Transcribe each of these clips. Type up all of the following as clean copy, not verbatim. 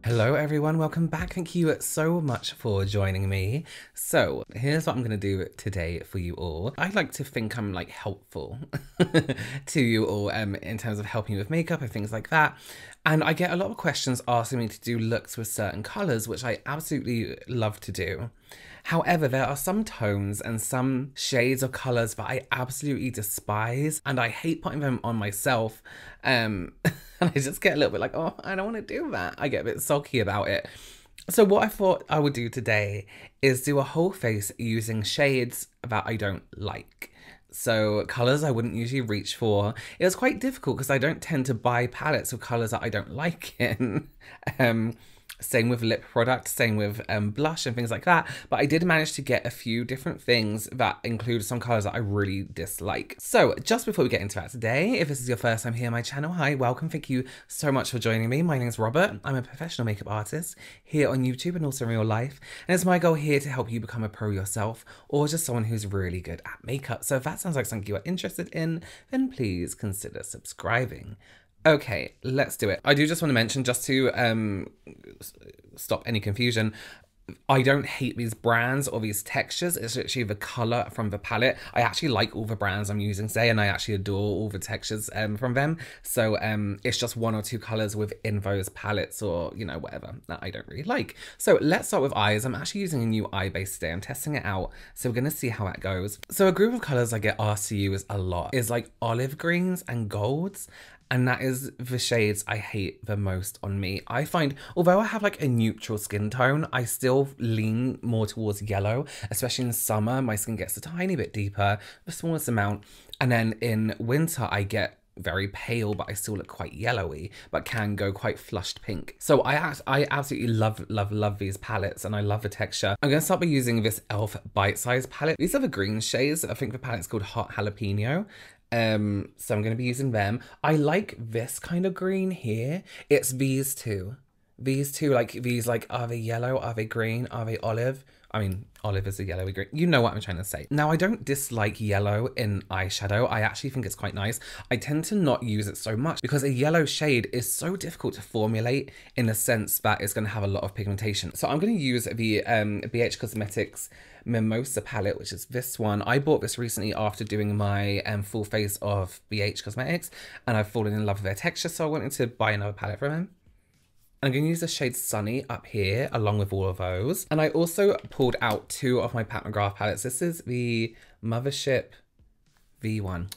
Hello everyone, welcome back. Thank you so much for joining me. So here's what I'm going to do today for you all. I like to think I'm like helpful to you all in terms of helping you with makeup and things like that. And I get a lot of questions asking me to do looks with certain colours, which I absolutely love to do. However, there are some tones and some shades of colours that I absolutely despise and I hate putting them on myself. And I just get a little bit like, oh, I don't want to do that. I get a bit sulky about it. So what I thought I would do today is do a whole face using shades that I don't like. So colours I wouldn't usually reach for. It was quite difficult because I don't tend to buy palettes of colours that I don't like in. Same with lip products, same with blush and things like that. But I did manage to get a few different things that include some colours that I really dislike. So just before we get into that today, if this is your first time here on my channel, hi, welcome. Thank you so much for joining me. My name is Robert. I'm a professional makeup artist here on YouTube and also in real life. And it's my goal here to help you become a pro yourself or just someone who's really good at makeup. So if that sounds like something you are interested in, then please consider subscribing. Okay, let's do it. I do just want to mention, just to stop any confusion, I don't hate these brands or these textures. It's actually the colour from the palette. I actually like all the brands I'm using today and I actually adore all the textures from them. So it's just one or two colours within those palettes or, you know, whatever that I don't really like. So let's start with eyes. I'm actually using a new eye base today. I'm testing it out. So we're going to see how that goes. So a group of colours I get asked to use a lot is like olive greens and golds. And that is the shades I hate the most on me. I find, although I have like a neutral skin tone, I still lean more towards yellow, especially in summer. My skin gets a tiny bit deeper, the smallest amount. And then in winter, I get very pale, but I still look quite yellowy, but can go quite flushed pink. So I absolutely love these palettes and I love the texture. I'm gonna start by using this e.l.f. Bite Size palette. These are the green shades. I think the palette's called Hot Jalapeno. So I'm going to be using them. I like this kind of green here. It's these two. These two, like these, like, are they yellow? Are they green? Are they olive? I mean, olive is a yellowy green. You know what I'm trying to say. Now, I don't dislike yellow in eyeshadow. I actually think it's quite nice. I tend to not use it so much because a yellow shade is so difficult to formulate in the sense that it's going to have a lot of pigmentation. So I'm going to use the BH Cosmetics Mimosa palette, which is this one. I bought this recently after doing my full face of BH Cosmetics and I've fallen in love with their texture, so I wanted to buy another palette from them. I'm going to use the shade Sunny up here along with all of those. And I also pulled out two of my Pat McGrath palettes. This is the Mothership V1,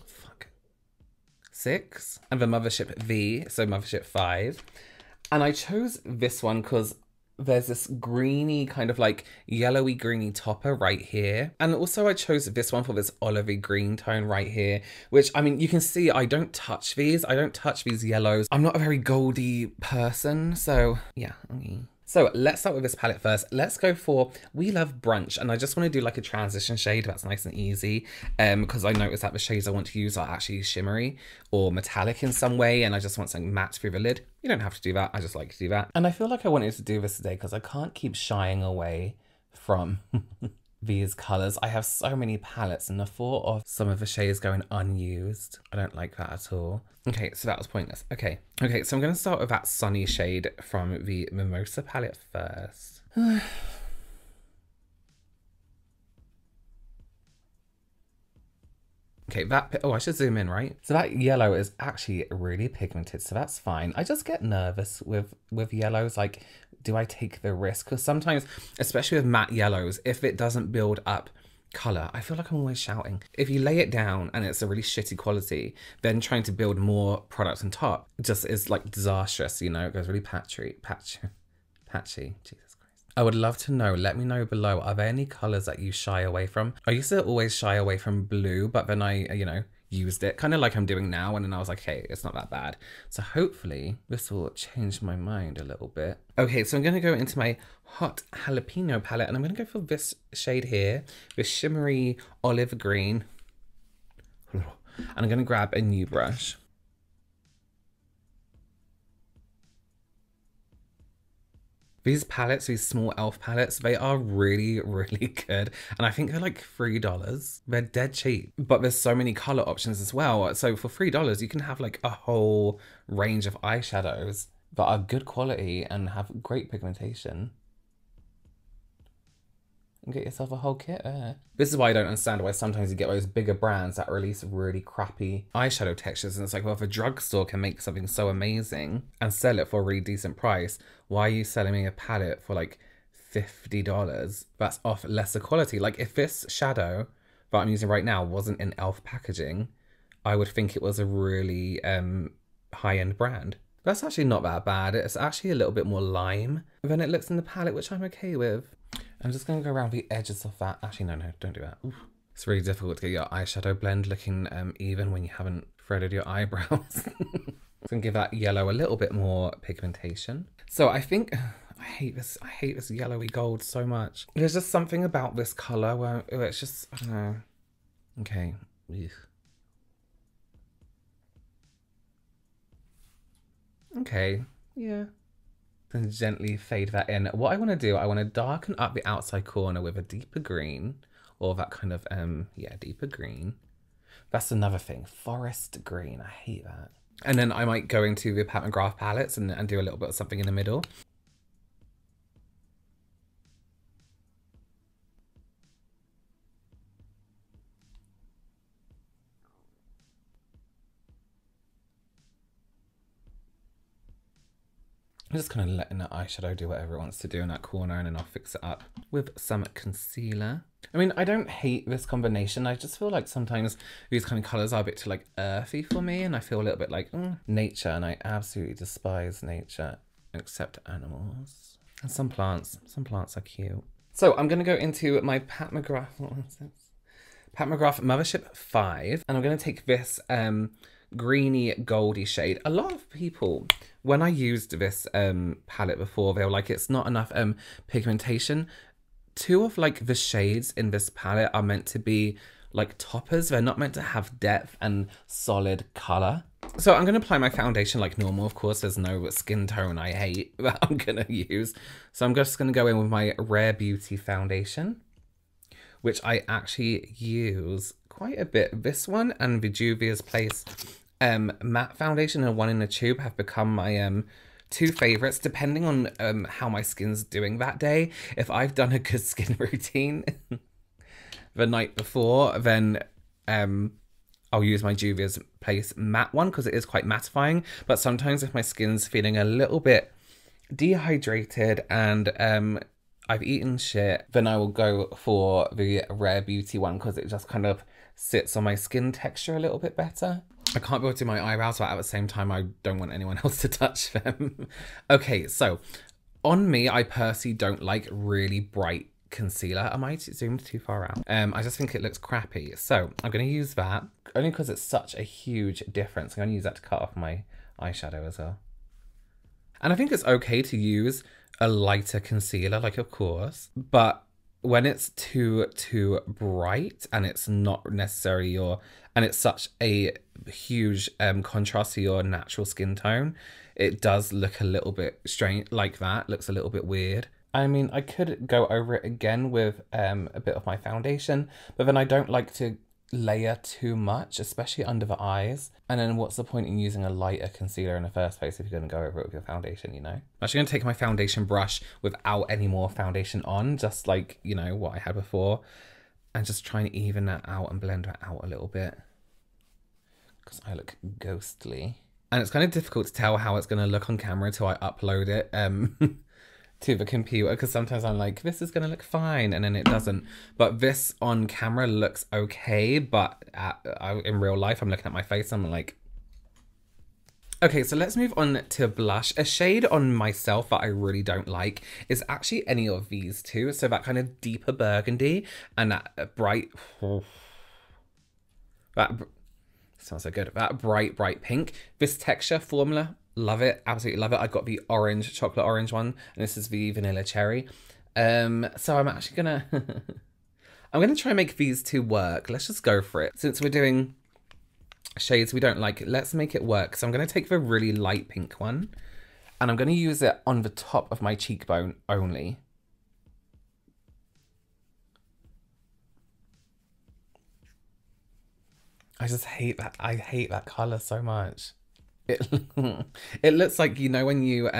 6, and the Mothership V, so Mothership 5. And I chose this one because there's this greeny kind of like yellowy greeny topper right here. And also I chose this one for this olivey green tone right here, which, I mean, you can see I don't touch these. I don't touch these yellows. I'm not a very goldy person. So yeah. So let's start with this palette first. Let's go for We Love Brunch. And I just want to do like a transition shade that's nice and easy because I noticed that the shades I want to use are actually shimmery or metallic in some way. And I just want something matte through the lid. You don't have to do that. I just like to do that. And I feel like I wanted to do this today because I can't keep shying away from these colors. I have so many palettes and the thought of some of the shades going unused, I don't like that at all. Okay, so that was pointless. Okay, so I'm going to start with that Sunny shade from the Mimosa palette first. Okay, oh, I should zoom in, right? So that yellow is actually really pigmented, so that's fine. I just get nervous with yellows, like, do I take the risk? Because sometimes, especially with matte yellows, if it doesn't build up color, I feel like I'm always shouting. If you lay it down and it's a really shitty quality, then trying to build more products on top just is like disastrous, you know? It goes really patchy. Jesus Christ. I would love to know, let me know below, are there any colors that you shy away from? I used to always shy away from blue, but then I, you know, used it kind of like I'm doing now, and then I was like, hey, it's not that bad. So hopefully this will change my mind a little bit. Okay, so I'm going to go into my Hot Jalapeno palette and I'm going to go for this shade here, this shimmery olive green. And I'm going to grab a new brush. These palettes, these small e.l.f. palettes, they are really, really good. And I think they're like $3. They're dead cheap, but there's so many color options as well. So for $3, you can have like a whole range of eyeshadows that are good quality and have great pigmentation. And get yourself a whole kit there. This is why I don't understand why sometimes you get those bigger brands that release really crappy eyeshadow textures, and it's like, well, if a drugstore can make something so amazing and sell it for a really decent price, why are you selling me a palette for like $50? That's off lesser quality. Like, if this shadow that I'm using right now wasn't in e.l.f. packaging, I would think it was a really high-end brand. That's actually not that bad. It's actually a little bit more lime than it looks in the palette, which I'm okay with. I'm just going to go around the edges of that. Actually, no, don't do that. Oof. It's really difficult to get your eyeshadow blend looking even when you haven't threaded your eyebrows. It's going to give that yellow a little bit more pigmentation. So I think, I hate this yellowy gold so much. There's just something about this colour where it's just, I don't know. Okay. Ugh. Okay, yeah. Then gently fade that in. What I want to do, I want to darken up the outside corner with a deeper green, or that kind of, yeah, deeper green. That's another thing, forest green, I hate that. And then I might go into the Pat McGrath palettes and do a little bit of something in the middle. I'm just kind of letting the eyeshadow do whatever it wants to do in that corner, and then I'll fix it up with some concealer. I mean, I don't hate this combination. I just feel like sometimes these kind of colours are a bit too like earthy for me, and I feel a little bit like nature, and I absolutely despise nature, except animals. And some plants are cute. So I'm going to go into my Pat McGrath, what is this? Pat McGrath Mothership 5, and I'm going to take this greeny goldy shade. A lot of people, when I used this palette before, they were like, it's not enough pigmentation. Two of like the shades in this palette are meant to be like toppers. They're not meant to have depth and solid color. So I'm going to apply my foundation like normal. Of course, there's no skin tone I hate that I'm going to use. So I'm just going to go in with my Rare Beauty foundation, which I actually use quite a bit. This one and the Juvia's Place matte foundation and one in a tube have become my two favorites, depending on how my skin's doing that day. If I've done a good skin routine the night before, then I'll use my Juvia's Place matte one because it is quite mattifying. But sometimes if my skin's feeling a little bit dehydrated and I've eaten shit, then I will go for the Rare Beauty one because it just kind of sits on my skin texture a little bit better. I can't be able to do my eyebrows, but at the same time, I don't want anyone else to touch them. Okay, so on me, I personally don't like really bright concealer. Am I zoomed too far out? I just think it looks crappy. So I'm going to use that only because it's such a huge difference. I'm going to use that to cut off my eyeshadow as well. And I think it's okay to use a lighter concealer, like of course, but when it's too bright and it's not necessarily your, and it's such a huge contrast to your natural skin tone, it does look a little bit strange like that, looks a little bit weird. I mean, I could go over it again with a bit of my foundation, but then I don't like to layer too much, especially under the eyes. And then what's the point in using a lighter concealer in the first place if you're going to go over it with your foundation, you know? I'm actually going to take my foundation brush without any more foundation on, just like, you know, what I had before, and just try and even that out and blend that out a little bit because I look ghostly. And it's kind of difficult to tell how it's going to look on camera until I upload it to the computer, because sometimes I'm like, this is gonna look fine, and then it doesn't. But this on camera looks okay, but in real life I'm looking at my face and I'm like, okay, so let's move on to blush. A shade on myself that I really don't like is actually any of these two. So that kind of deeper burgundy and that bright, that sounds so good, that bright pink. This texture formula, love it, absolutely love it. I got the orange, chocolate orange one, and this is the vanilla cherry. So I'm actually gonna, I'm gonna try and make these two work. Let's just go for it. Since we're doing shades we don't like, let's make it work. So I'm gonna take the really light pink one, and I'm gonna use it on the top of my cheekbone only. I just hate that, I hate that color so much. It, it looks like, you know, when you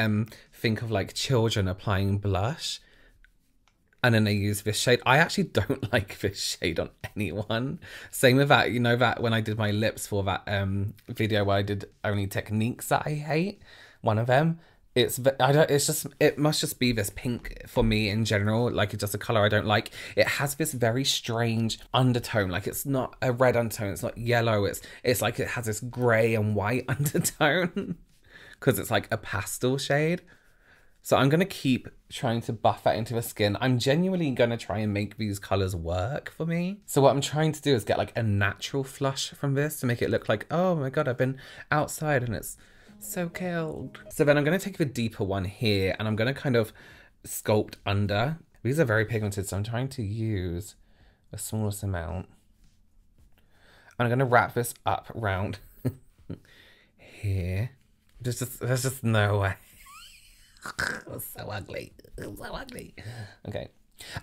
think of like children applying blush and then they use this shade. I actually don't like this shade on anyone. Same with that, you know, that when I did my lips for that video where I did only techniques that I hate, one of them, it must just be this pink for me in general. Like, it's just a color I don't like. It has this very strange undertone. Like, it's not a red undertone, it's not yellow, it's like it has this gray and white undertone because it's like a pastel shade. So I'm going to keep trying to buff that into the skin. I'm genuinely going to try and make these colors work for me. So what I'm trying to do is get like a natural flush from this to make it look like, oh my God, I've been outside and it's so cold. So then I'm going to take the deeper one here and I'm going to kind of sculpt under. These are very pigmented, so I'm trying to use the smallest amount. And I'm going to wrap this up around here. There's just no way. It's so ugly. It's so ugly. Okay.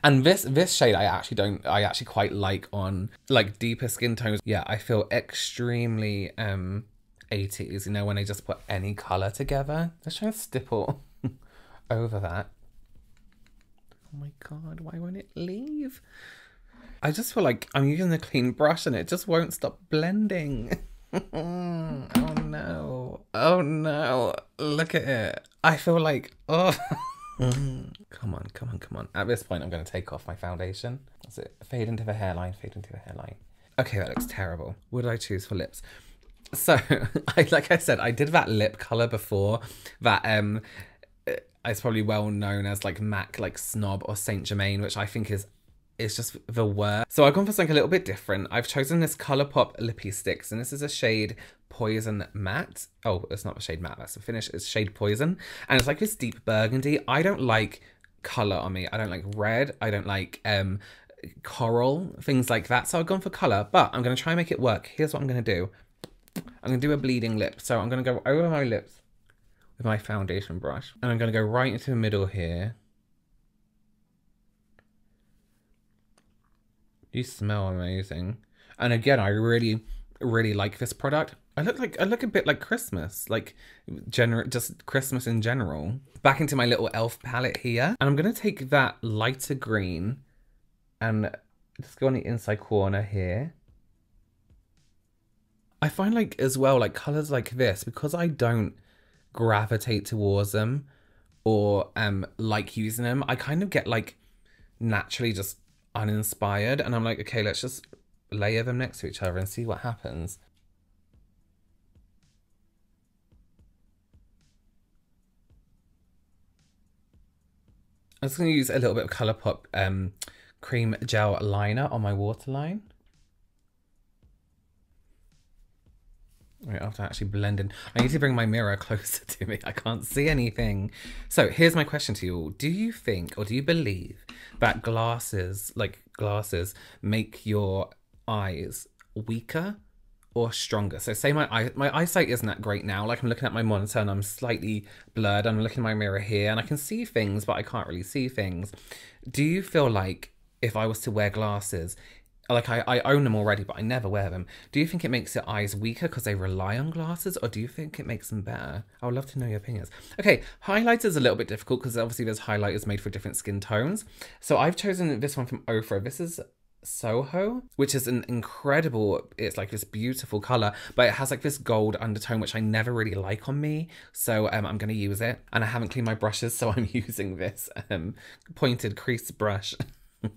And this shade I actually quite like on like deeper skin tones. Yeah, I feel extremely 80s, you know, when they just put any colour together. Let's try and stipple over that. Oh my God, why won't it leave? I just feel like I'm using a clean brush and it just won't stop blending. Oh no. Oh no. Look at it. I feel like, oh. Come on. At this point, I'm going to take off my foundation. That's it. Fade into the hairline, fade into the hairline. Okay, that looks terrible. What did I choose for lips? So, like I said, I did that lip colour before. That is probably well known as like MAC, like Snob or Saint Germain, which I think is just the worst. So I've gone for something a little bit different. I've chosen this Colourpop Lippie Stix, and this is a shade Poison Matte. Oh, it's not a shade matte, that's the finish. It's shade Poison. And it's like this deep burgundy. I don't like colour on me. I don't like red. I don't like coral, things like that. So I've gone for colour, but I'm going to try and make it work. Here's what I'm going to do. I'm going to do a bleeding lip. So I'm going to go over my lips with my foundation brush. And I'm going to go right into the middle here. You smell amazing. And again, I really like this product. I look a bit like Christmas, like just Christmas in general. Back into my little elf palette here. And I'm going to take that lighter green and just go on the inside corner here. I find like as well, like colors like this, because I don't gravitate towards them or like using them, I kind of get like naturally just uninspired, and I'm like, okay, let's just layer them next to each other and see what happens. I'm just going to use a little bit of Colourpop cream gel liner on my waterline. Right, after actually blending, I need to bring my mirror closer to me. I can't see anything. So here's my question to you all. Do you think, or do you believe that glasses, make your eyes weaker or stronger? So say my eyesight isn't that great now. Like, I'm looking at my monitor and I'm slightly blurred. I'm looking at my mirror here and I can see things, but I can't really see things. Do you feel like if I was to wear glasses, like I own them already, but I never wear them, do you think it makes your eyes weaker because they rely on glasses, or do you think it makes them better? I would love to know your opinions. Okay, highlighters a little bit difficult because obviously there's highlighters made for different skin tones. So I've chosen this one from Ofra. This is Soho, which is an incredible, it's like this beautiful color, but it has like this gold undertone, which I never really like on me. So I'm going to use it, and I haven't cleaned my brushes, so I'm using this pointed crease brush.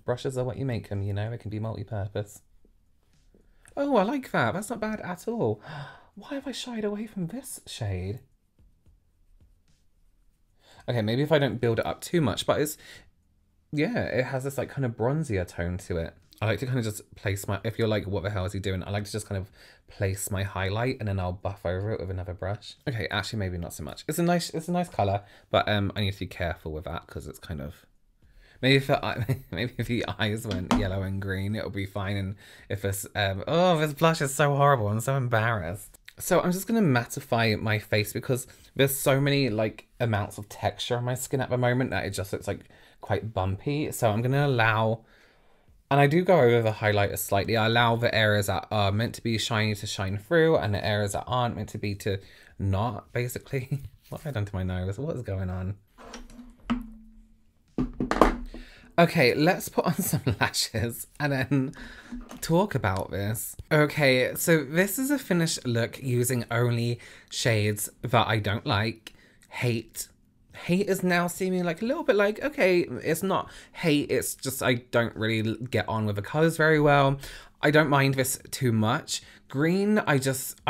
Brushes are what you make them, you know, it can be multi-purpose. Oh, I like that. That's not bad at all. Why have I shied away from this shade? Okay, maybe if I don't build it up too much, but it's, yeah, it has this like kind of bronzier tone to it. I like to kind of just place my, if you're like, what the hell is he doing? I like to just kind of place my highlight and then I'll buff over it with another brush. Okay, actually maybe not so much. It's a nice color, but I need to be careful with that because it's kind of, maybe if the eyes went yellow and green, it'll be fine. And if this, oh, this blush is so horrible. I'm so embarrassed. So I'm just going to mattify my face because there's so many like amounts of texture on my skin at the moment that it just looks like quite bumpy. So I'm going to allow, and I do go over the highlighter slightly. I allow the areas that are meant to be shiny to shine through, and the areas that aren't meant to be to not, basically. What have I done to my nose? What is going on? Okay, let's put on some lashes and then talk about this. Okay, so this is a finished look using only shades that I don't like. Hate is now seeming like a little bit like, okay, it's not hate, it's just I don't really get on with the colors very well. I don't mind this too much. Green, I just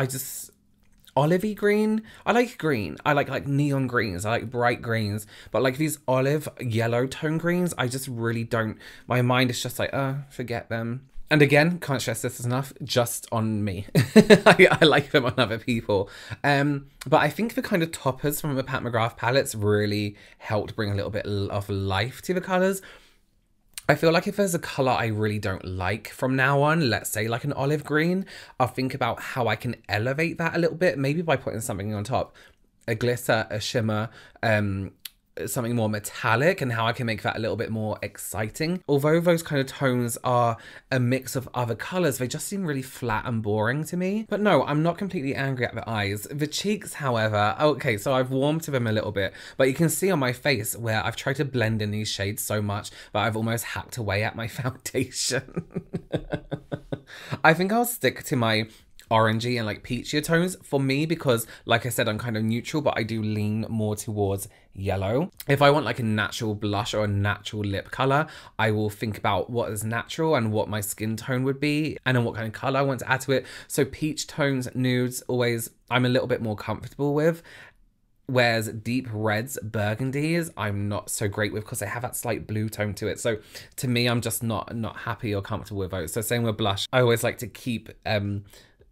olivey green. I like neon greens. I like bright greens, but like these olive yellow tone greens, I just really don't. My mind is just like, oh, forget them. And again, can't stress this enough, just on me. I like them on other people. But I think the kind of toppers from the Pat McGrath palettes really helped bring a little bit of life to the colors. I feel like if there's a colour I really don't like from now on, let's say like an olive green, I'll think about how I can elevate that a little bit, maybe by putting something on top, a glitter, a shimmer, something more metallic, and how I can make that a little bit more exciting. Although those kind of tones are a mix of other colours, they just seem really flat and boring to me. But no, I'm not completely angry at the eyes. The cheeks, however, okay, so I've warmed to them a little bit, but you can see on my face where I've tried to blend in these shades so much that I've almost hacked away at my foundation. I think I'll stick to my orangey and like peachier tones for me because, like I said, I'm kind of neutral, but I do lean more towards yellow. If I want like a natural blush or a natural lip color, I will think about what is natural and what my skin tone would be and then what kind of color I want to add to it. So peach tones, nudes, always I'm a little bit more comfortable with. Whereas deep reds, burgundies, I'm not so great with because they have that slight blue tone to it. So to me, I'm just not happy or comfortable with those. So same with blush. I always like to keep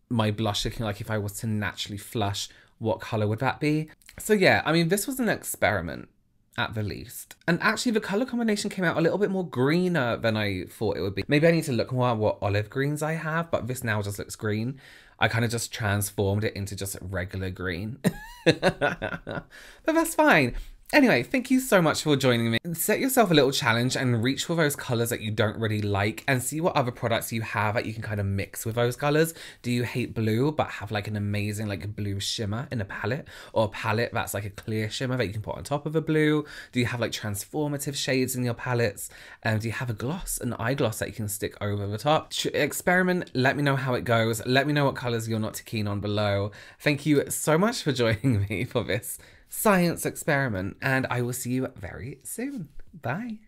my blush looking like if I was to naturally flush, what color would that be? So yeah, I mean, this was an experiment at the least. And actually the color combination came out a little bit more greener than I thought it would be. Maybe I need to look more at what olive greens I have, but this now just looks green. I kind of just transformed it into just regular green. But that's fine. Anyway, thank you so much for joining me. Set yourself a little challenge and reach for those colors that you don't really like and see what other products you have that you can kind of mix with those colors. Do you hate blue but have like an amazing like blue shimmer in a palette, or a palette that's like a clear shimmer that you can put on top of a blue? Do you have like transformative shades in your palettes? Do you have a gloss, an eye gloss that you can stick over the top? Experiment, let me know how it goes. Let me know what colors you're not too keen on below. Thank you so much for joining me for this science experiment, and I will see you very soon. Bye.